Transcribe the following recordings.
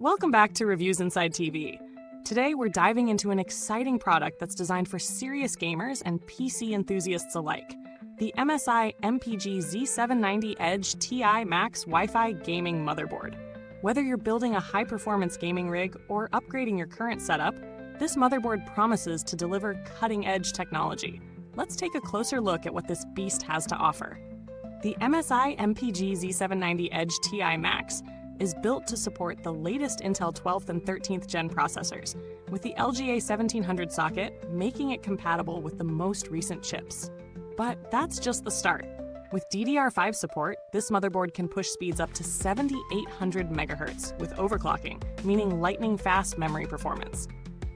Welcome back to Reviews Inside TV. Today we're diving into an exciting product that's designed for serious gamers and PC enthusiasts alike. The MSI MPG Z790 Edge TI Max Wi-Fi gaming motherboard. Whether you're building a high-performance gaming rig or upgrading your current setup, this motherboard promises to deliver cutting-edge technology. Let's take a closer look at what this beast has to offer. The MSI MPG Z790 Edge TI Max is built to support the latest Intel 12th and 13th gen processors, with the LGA 1700 socket making it compatible with the most recent chips. But that's just the start. With DDR5 support, this motherboard can push speeds up to 7800 MHz with overclocking, meaning lightning-fast memory performance.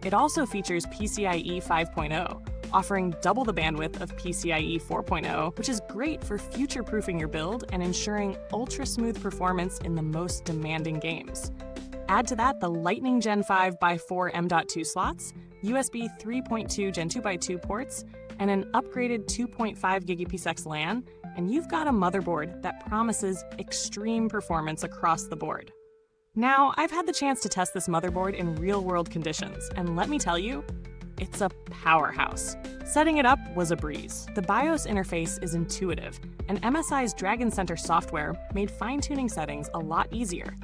It also features PCIe 5.0, offering double the bandwidth of PCIe 4.0, which is great for future-proofing your build and ensuring ultra-smooth performance in the most demanding games. Add to that the Lightning Gen 5 x 4 M.2 slots, USB 3.2 Gen 2 x 2 ports, and an upgraded 2.5 GigapsX LAN, and you've got a motherboard that promises extreme performance across the board. Now, I've had the chance to test this motherboard in real-world conditions, and let me tell you, it's a powerhouse. Setting it up was a breeze. The BIOS interface is intuitive, and MSI's Dragon Center software made fine-tuning settings a lot easier.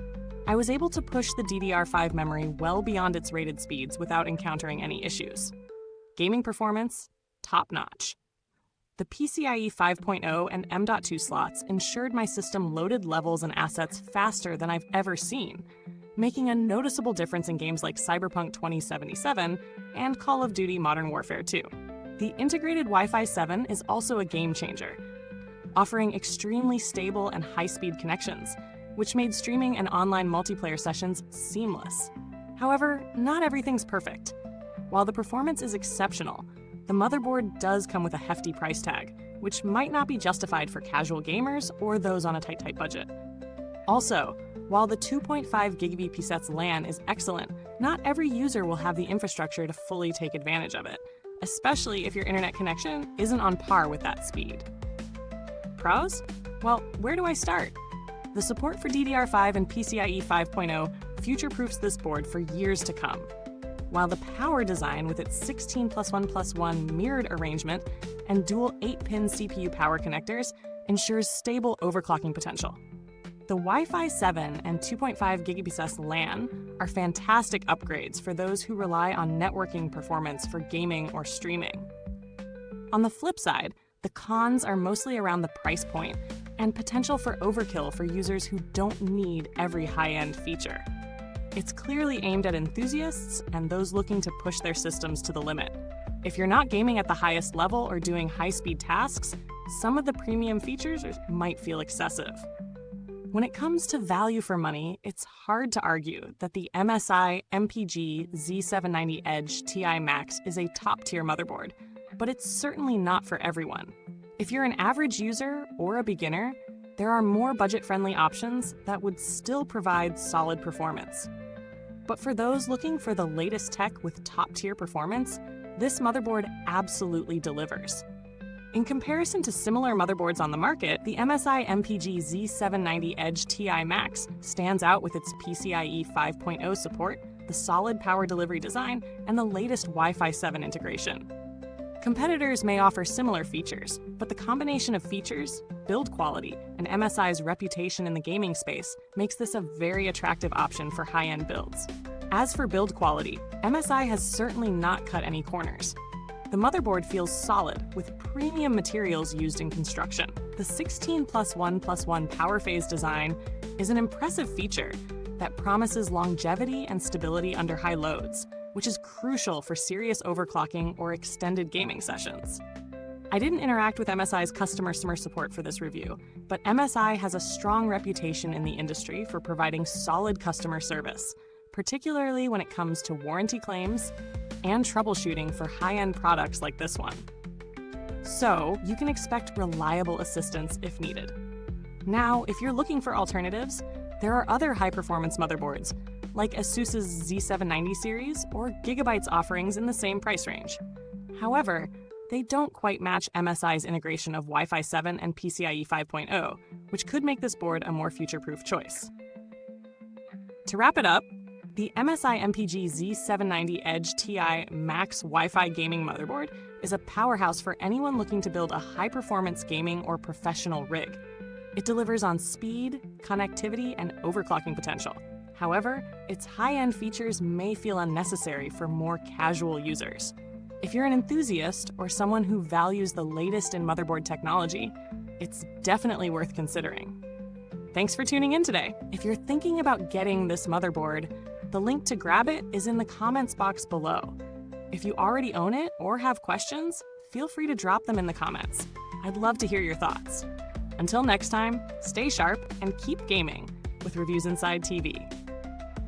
I was able to push the DDR5 memory well beyond its rated speeds without encountering any issues. Gaming performance, top-notch. The PCIe 5.0 and M.2 slots ensured my system loaded levels and assets faster than I've ever seen, making a noticeable difference in games like Cyberpunk 2077 and Call of Duty Modern Warfare 2. The integrated Wi-Fi 7 is also a game changer, offering extremely stable and high-speed connections, which made streaming and online multiplayer sessions seamless. However, not everything's perfect. While the performance is exceptional, the motherboard does come with a hefty price tag, which might not be justified for casual gamers or those on a tight budget. Also, while the 2.5 GigapsX LAN is excellent, not every user will have the infrastructure to fully take advantage of it, especially if your internet connection isn't on par with that speed. Pros? Well, where do I start? The support for DDR5 and PCIe 5.0 future-proofs this board for years to come, while the power design with its 16+1+1 mirrored arrangement and dual 8-pin CPU power connectors ensures stable overclocking potential. The Wi-Fi 7 and 2.5 GigapsX LAN are fantastic upgrades for those who rely on networking performance for gaming or streaming. On the flip side, the cons are mostly around the price point and potential for overkill for users who don't need every high-end feature. It's clearly aimed at enthusiasts and those looking to push their systems to the limit. If you're not gaming at the highest level or doing high-speed tasks, some of the premium features might feel excessive. When it comes to value for money, it's hard to argue that the MSI MPG Z790 Edge TI Max is a top-tier motherboard, but it's certainly not for everyone. If you're an average user or a beginner, there are more budget-friendly options that would still provide solid performance. But for those looking for the latest tech with top-tier performance, this motherboard absolutely delivers. In comparison to similar motherboards on the market, the MSI MPG Z790 Edge TI Max stands out with its PCIe 5.0 support, the solid power delivery design, and the latest Wi-Fi 7 integration. Competitors may offer similar features, but the combination of features, build quality, and MSI's reputation in the gaming space makes this a very attractive option for high-end builds. As for build quality, MSI has certainly not cut any corners. The motherboard feels solid, with premium materials used in construction. The 16+1+1 power phase design is an impressive feature that promises longevity and stability under high loads, which is crucial for serious overclocking or extended gaming sessions. I didn't interact with MSI's customer support for this review, but MSI has a strong reputation in the industry for providing solid customer service, particularly when it comes to warranty claims and troubleshooting for high-end products like this one. So, you can expect reliable assistance if needed. Now, if you're looking for alternatives, there are other high-performance motherboards, like ASUS's Z790 series or Gigabyte's offerings in the same price range. However, they don't quite match MSI's integration of Wi-Fi 7 and PCIe 5.0, which could make this board a more future-proof choice. To wrap it up, The MSI MPG Z790 Edge Ti Max Wi-Fi gaming motherboard is a powerhouse for anyone looking to build a high-performance gaming or professional rig. It delivers on speed, connectivity, and overclocking potential. However, its high-end features may feel unnecessary for more casual users. If you're an enthusiast or someone who values the latest in motherboard technology, it's definitely worth considering. Thanks for tuning in today. If you're thinking about getting this motherboard, the link to grab it is in the comments box below. If you already own it or have questions, feel free to drop them in the comments. I'd love to hear your thoughts. Until next time, stay sharp and keep gaming with Reviews Inside TV.